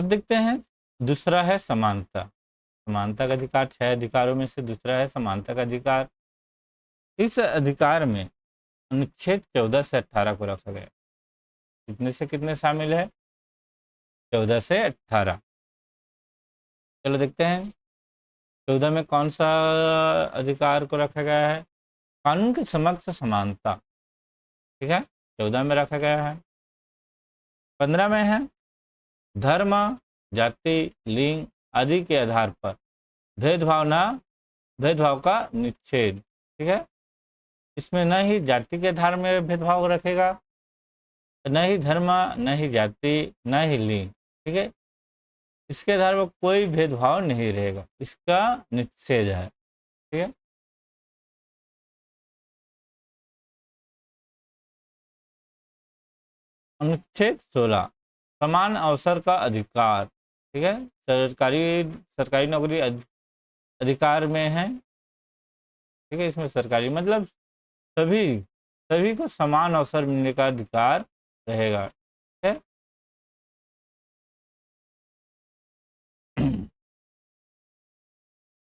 अब देखते हैं, दूसरा है समानता। समानता का अधिकार 6 अधिकारों में से दूसरा है समानता का अधिकार। इस अधिकार में अनुच्छेद 14 से 18 को रखा गया। कितने से कितने शामिल है? 14 से 18। चलो देखते हैं 14 में कौन सा अधिकार को रखा गया है। कानून के समक्ष समानता, ठीक है, 14 में रखा गया है। 15 में है धर्म, जाति, लिंग आदि के आधार पर भेदभाव का निषेध, ठीक है। इसमें न ही जाति के आधार में भेदभाव रखेगा, न ही धर्म, न ही जाति, न ही लिंग, ठीक है। इसके आधार पर कोई भेदभाव नहीं रहेगा, इसका निषेध है, ठीक है। अनुच्छेद 16 समान अवसर का अधिकार, ठीक है। सरकारी नौकरी अधिकार में है, ठीक है। इसमें सरकारी मतलब सभी सभी को समान अवसर मिलने का अधिकार रहेगा, ठीक है।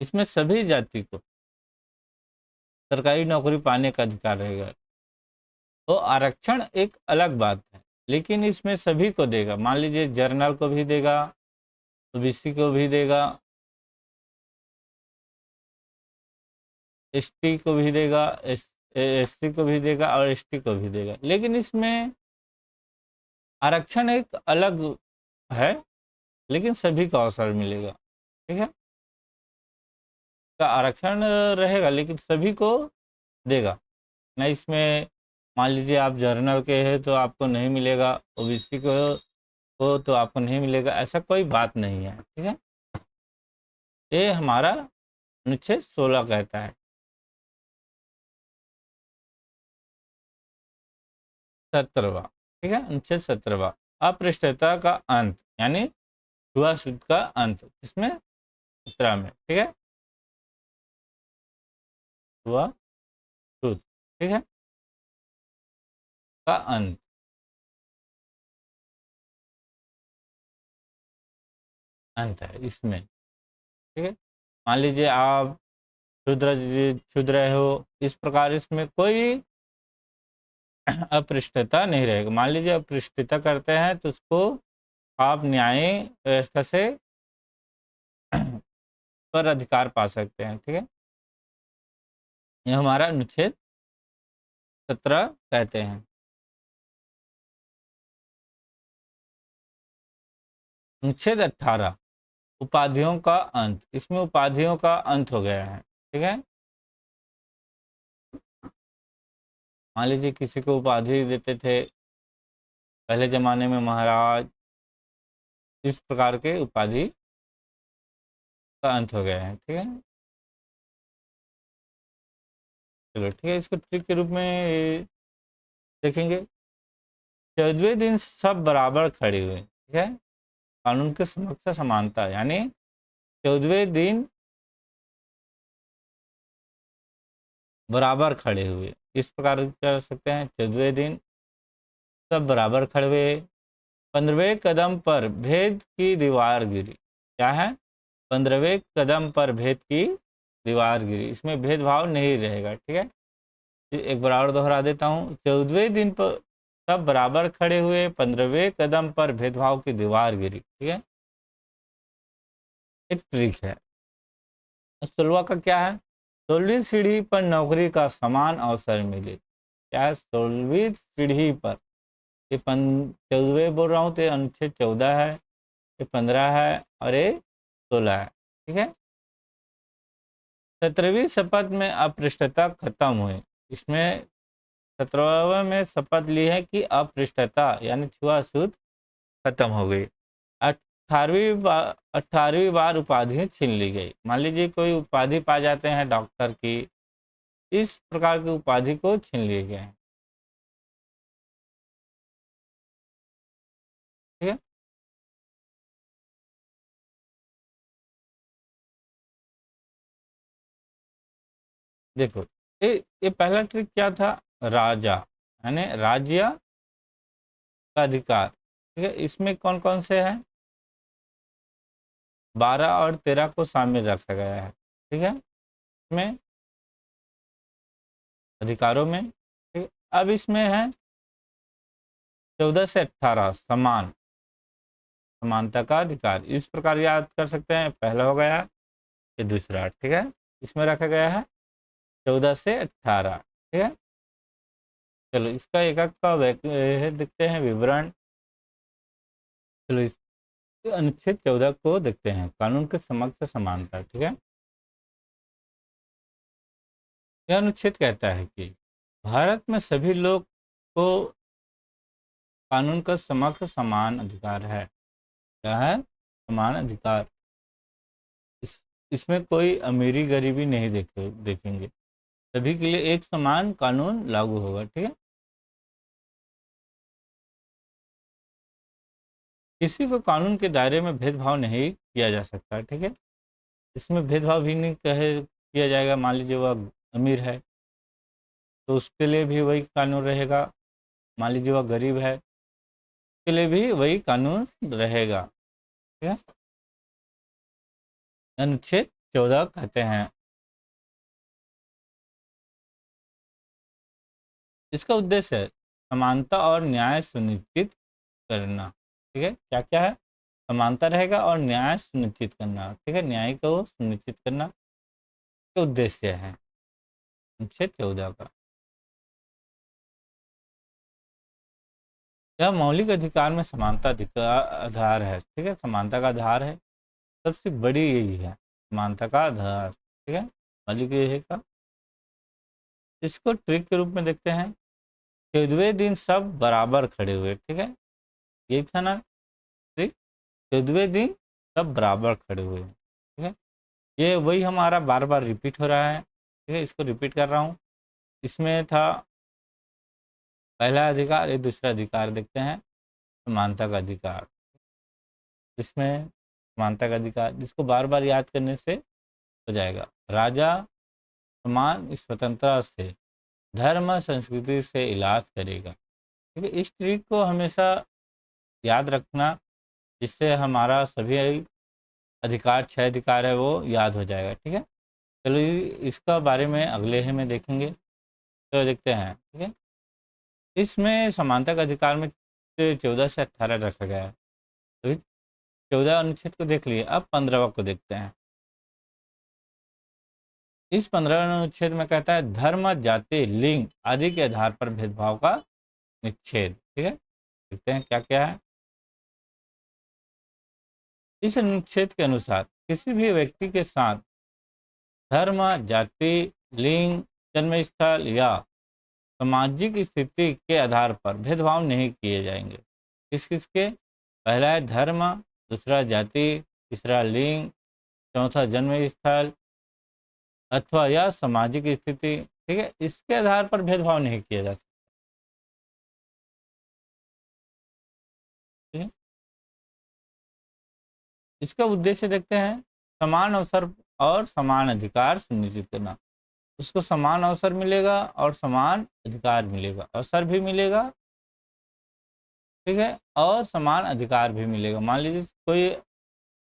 इसमें सभी जाति को सरकारी नौकरी पाने का अधिकार रहेगा। तो आरक्षण एक अलग बात है, लेकिन इसमें सभी को देगा। मान लीजिए जर्नल को भी देगा, ओबीसी को भी देगा, एसटी को भी देगा, एससी को भी देगा और एसटी को भी देगा। लेकिन इसमें आरक्षण एक अलग है, लेकिन सभी को अवसर मिलेगा, ठीक है। का आरक्षण रहेगा लेकिन सभी को देगा ना। इसमें मान लीजिए आप जर्नल के हैं तो आपको नहीं मिलेगा, ओबीसी को हो तो आपको नहीं मिलेगा, ऐसा कोई बात नहीं है, ठीक है। ये हमारा अनुच्छेद 16 कहता है। 17वां, ठीक है, अनुच्छेद 17वां अपृष्ठता का अंत, यानी छुआछूत का अंत। इसमें 17 में, ठीक है, छुआछूत, ठीक है, का अंत। अंत है इसमें, ठीक है। मान लीजिए आप क्षुद्र रहे हो, इस प्रकार इसमें कोई अपृष्ठता नहीं रहेगा। मान लीजिए अपृष्ठता करते हैं तो उसको आप न्यायिक व्यवस्था से पर अधिकार पा सकते हैं, ठीक है। यह हमारा अनुच्छेद 17 कहते हैं। अनुच्छेद 18 उपाधियों का अंत। इसमें उपाधियों का अंत हो गया है, ठीक है। मान लीजिए किसी को उपाधि देते थे पहले जमाने में, महाराज, इस प्रकार के उपाधि का अंत हो गया है, ठीक है। चलो ठीक है, इसको ट्रिक के रूप में देखेंगे। 14वें दिन सब बराबर खड़े हुए, ठीक है। कानून के समक्ष समानता, यानी 14वें दिन बराबर खड़े हुए, इस प्रकार कर सकते हैं। 14वें दिन सब बराबर खड़े हुए। 15वें कदम पर भेद की दीवार गिरी। क्या है? 15वें कदम पर भेद की दीवार गिरी। इसमें भेदभाव नहीं रहेगा, ठीक है। एक बार और दोहरा देता हूँ। 14वें दिन पर सब बराबर खड़े हुए, 15वें कदम पर भेदभाव की दीवार गिरी, ठीक है। एक ट्रिक है। 16वां का क्या है? 16वीं सीढ़ी पर नौकरी का समान अवसर मिले। क्या है? 16वीं सीढ़ी पर, ये 14वें बोल रहा हूँ तो अनुच्छेद 14 है, ये 15 है और ये 16 है, ठीक है। 17वीं शपथ में अपृष्ठता खत्म हुई। इसमें 17वें में शपथ ली है कि अपृष्ठता यानी छुआछूत खत्म हो गई। 18वीं बार उपाधि छीन ली गई। मान लीजिए कोई उपाधि पा जाते हैं डॉक्टर की, इस प्रकार की उपाधि को छीन लिए गए हैं, ठीक है। देखो ये पहला ट्रिक क्या था? राजा यानी राज्य का अधिकार, ठीक है। इसमें कौन कौन से हैं? 12 और 13 को शामिल रखा गया है। ठीक है, इसमें अधिकारों में। ठीक है? अब इसमें है 14 से 18 समानता का अधिकार। इस प्रकार याद कर सकते हैं, पहला हो गया, ये दूसरा। ठीक है, इसमें रखा गया है 14 से 18। ठीक है, चलो इसका एक एक का देखते हैं विवरण। चलो इस अनुच्छेद 14 को देखते हैं, कानून के समक्ष समानता। ठीक है, यह अनुच्छेद कहता है कि भारत में सभी लोग को कानून का समक्ष समान अधिकार है। क्या है? समान अधिकार। इसमें कोई अमीरी गरीबी नहीं देखेंगे, सभी के लिए एक समान कानून लागू होगा। ठीक है, किसी को कानून के दायरे में भेदभाव नहीं किया जा सकता। ठीक है, इसमें भेदभाव भी नहीं किया जाएगा। मान लीजिए वह अमीर है तो उसके लिए भी वही कानून रहेगा, मान लीजिए वह गरीब है उसके लिए भी वही कानून रहेगा। ठीक है, अनुच्छेद 14 कहते हैं, इसका उद्देश्य है समानता और न्याय सुनिश्चित करना। ठीक है, क्या क्या है? समानता रहेगा और न्याय सुनिश्चित करना। ठीक है, न्याय को सुनिश्चित करना का उद्देश्य है अनुच्छेद 14 का। यह मौलिक अधिकार में समानता अधिकार आधार है। ठीक है, समानता का आधार है, सबसे बड़ी यही है समानता का आधार। ठीक है, मौलिक यही का। इसको ट्रिक के रूप में देखते हैं, 14वें दिन सब बराबर खड़े हुए। ठीक है, यही था ना ट्रिक, 14वें दिन सब बराबर खड़े हुए। ठीक है, ये वही हमारा बार बार रिपीट हो रहा है। ठीक है, इसको रिपीट कर रहा हूँ। इसमें था पहला अधिकार, ये दूसरा अधिकार देखते हैं, समानता का अधिकार। इसमें समानता का अधिकार, जिसको बार बार याद करने से हो जाएगा। राजा समान स्वतंत्रता से धर्म संस्कृति से इलाज करेगा। ठीक है, इस ट्रिक को हमेशा याद रखना, जिससे हमारा सभी अधिकार, 6 अधिकार है वो याद हो जाएगा। ठीक है, चलो इसका बारे में अगले ही में देखेंगे। तो देखते हैं। ठीक है, इसमें समानता का अधिकार में 14 से 18 रखा गया है। तो 14 अनुच्छेद को देख लिए, अब 15वां को देखते हैं। इस 15वें अनुच्छेद में कहता है धर्म, जाति, लिंग आदि के आधार पर भेदभाव का निषेध। ठीक है, देखते हैं क्या क्या है। इस अनुच्छेद के अनुसार किसी भी व्यक्ति के साथ धर्म, जाति, लिंग, जन्मस्थल या सामाजिक स्थिति के आधार पर भेदभाव नहीं किए जाएंगे। किस किसके? पहला है धर्म, दूसरा जाति, तीसरा लिंग, चौथा जन्म स्थल अथवा या सामाजिक स्थिति। ठीक है, इसके आधार पर भेदभाव नहीं किया जा सकता। ठीक है? इसका उद्देश्य देखते हैं, समान अवसर और समान अधिकार सुनिश्चित करना। उसको समान अवसर मिलेगा और समान अधिकार मिलेगा, अवसर भी मिलेगा। ठीक है, और समान अधिकार भी मिलेगा। मान लीजिए कोई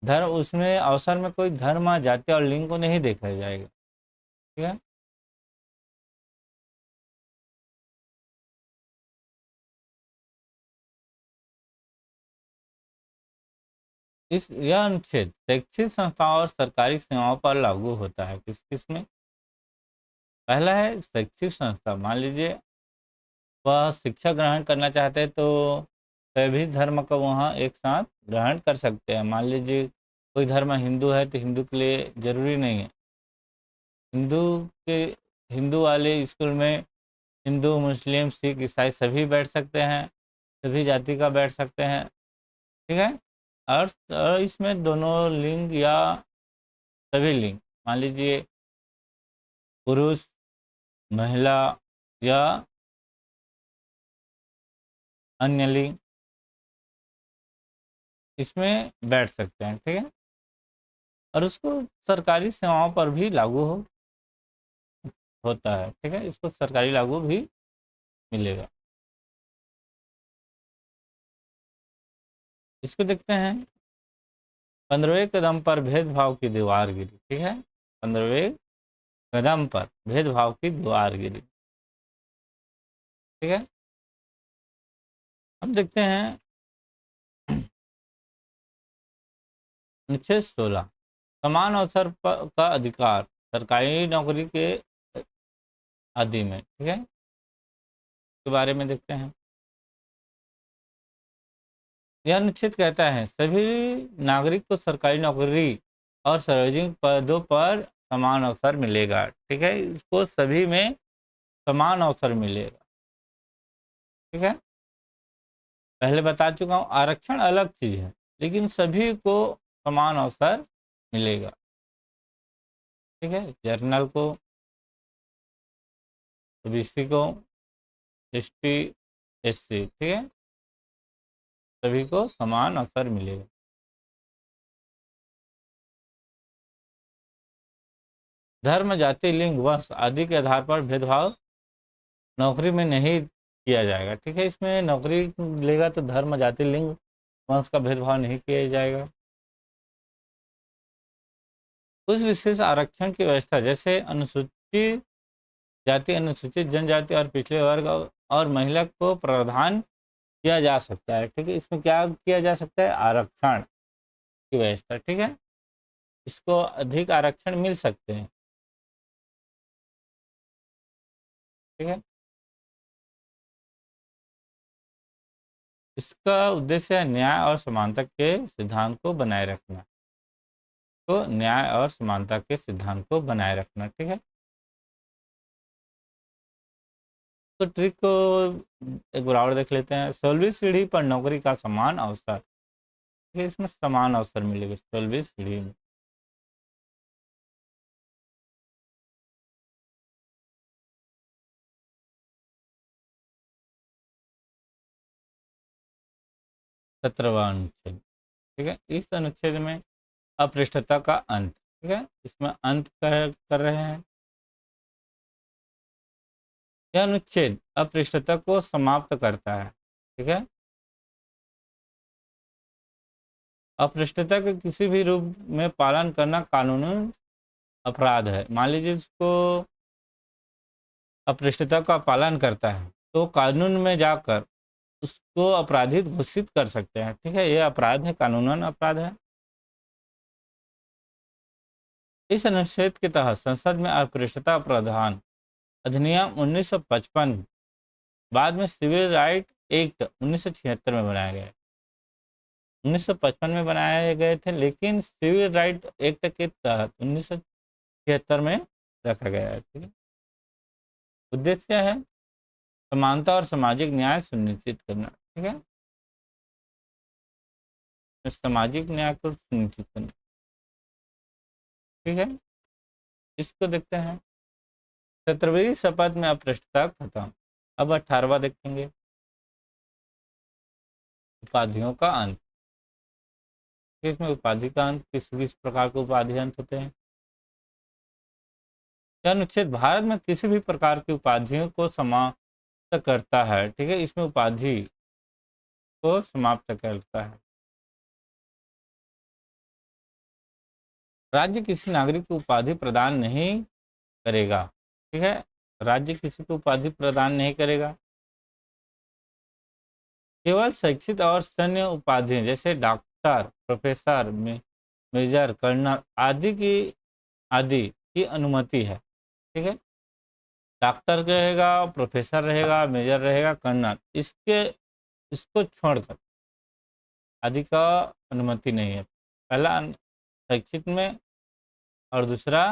धर्म, उसमें अवसर में कोई धर्म, जाति और लिंग को नहीं देखा जाएगा। ठीक है, इस यह अनुच्छेद शैक्षिक संस्थाओं और सरकारी सेवाओं पर लागू होता है। किस किस में? पहला है शैक्षिक संस्था, मान लीजिए वह शिक्षा ग्रहण करना चाहते हैं तो सभी धर्म का वहाँ एक साथ ग्रहण कर सकते हैं। मान लीजिए कोई धर्म हिंदू है तो हिंदू के लिए जरूरी नहीं है, हिंदू के हिंदू वाले स्कूल में हिंदू, मुस्लिम, सिख, ईसाई सभी बैठ सकते हैं, सभी जाति का बैठ सकते हैं। ठीक है, और इसमें दोनों लिंग या सभी लिंग, मान लीजिए पुरुष, महिला या अन्य लिंग इसमें बैठ सकते हैं। ठीक है, और उसको सरकारी सेवाओं पर भी लागू होता है। ठीक है, इसको सरकारी लागू भी मिलेगा। इसको देखते हैं, 15वें कदम पर भेदभाव की दीवार गिरी। ठीक है, 15वें कदम पर भेदभाव की दीवार गिरी। ठीक है, अब देखते हैं अनुच्छेद 16 समान अवसर का अधिकार सरकारी नौकरी के आदि में। ठीक है, के बारे में देखते हैं। यह अनुच्छेद कहता है सभी नागरिक को सरकारी नौकरी और सार्वजनिक पदों पर समान अवसर मिलेगा। ठीक है, इसको सभी में समान अवसर मिलेगा। ठीक है, पहले बता चुका हूँ आरक्षण अलग चीज है, लेकिन सभी को समान अवसर मिलेगा। ठीक है, जर्नल को, ओबीसी को, एसटी, एससी, ठीक है, सभी को समान अवसर मिलेगा। धर्म, जाति, लिंग, वंश आदि के आधार पर भेदभाव नौकरी में नहीं किया जाएगा। ठीक है, इसमें नौकरी लेगा तो धर्म, जाति, लिंग, वंश का भेदभाव नहीं किया जाएगा। कुछ विशेष आरक्षण की व्यवस्था जैसे अनुसूचित जाति, अनुसूचित जनजाति और पिछड़े वर्ग और महिला को प्रावधान किया जा सकता है। ठीक है, इसमें क्या किया जा सकता है, आरक्षण की व्यवस्था। ठीक है, इसको अधिक आरक्षण मिल सकते हैं। ठीक है, इसका उद्देश्य है न्याय और समानता के सिद्धांत को बनाए रखना। तो न्याय और समानता के सिद्धांत को बनाए रखना। ठीक है, तो ट्रिक को एक बार और देख लेते हैं। 16वीं सीढ़ी पर नौकरी का समान अवसर। ठीक है, इसमें समान अवसर मिलेगा 16वीं सीढ़ी में। सत्रहवां अनुच्छेद। ठीक है, इस अनुच्छेद में अपृष्ठता का अंत। ठीक है, इसमें अंत कर रहे हैं। यह अनुच्छेद अपृष्ठता को समाप्त करता है। ठीक है, अपृष्ठता के किसी भी रूप में पालन करना कानूनन अपराध है। मान लीजिए इसको अपृष्ठता का पालन करता है तो कानून में जाकर उसको अपराधित घोषित कर सकते हैं। ठीक है, यह अपराध है, कानूनन अपराध है। इस अनुच्छेद के तहत संसद में अपृष्ठता प्रावधान अधिनियम 1955 बाद में सिविल राइट एक्ट 1976 में बनाया गया। 1955 में बनाए गए थे, लेकिन सिविल राइट एक्ट के तहत 1976 में रखा गया है। ठीक है, उद्देश्य है समानता और सामाजिक न्याय सुनिश्चित करना। ठीक है, सामाजिक न्याय को सुनिश्चित करना। ठीक है, इसको देखते हैं। 17वीं शपथ में अपृष्ठता खत्म। अब 18वां देखेंगे, उपाधियों का अंत। इसमें उपाधि का अंत, किस प्रकार के उपाधि अंत होते हैं। यह अनुच्छेद भारत में किसी भी प्रकार की उपाधियों को समाप्त करता है। ठीक है, इसमें उपाधि को समाप्त करता है। राज्य किसी नागरिक को उपाधि प्रदान नहीं करेगा। ठीक है, राज्य किसी को उपाधि प्रदान नहीं करेगा। केवल शैक्षिक और सैन्य उपाधि जैसे डॉक्टर, प्रोफेसर, मेजर, कर्नल आदि की अनुमति है। ठीक है, डॉक्टर रहेगा, प्रोफेसर रहेगा, मेजर रहेगा, कर्नल, इसको छोड़कर आदि का अनुमति नहीं है। पहला शैक्षिक में और दूसरा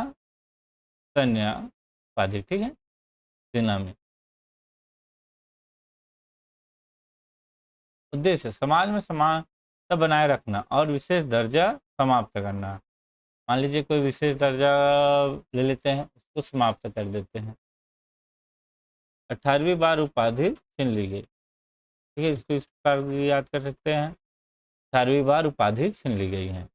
सैन्य उपाधि। ठीक है, सेना में। उद्देश्य समाज में समानता बनाए रखना और विशेष दर्जा समाप्त करना। मान लीजिए कोई विशेष दर्जा ले लेते हैं, उसको समाप्त कर देते हैं। 18वीं बार उपाधि छीन ली गई। ठीक है, इसको इस प्रकार याद कर सकते हैं, 18वीं बार उपाधि छीन ली गई है।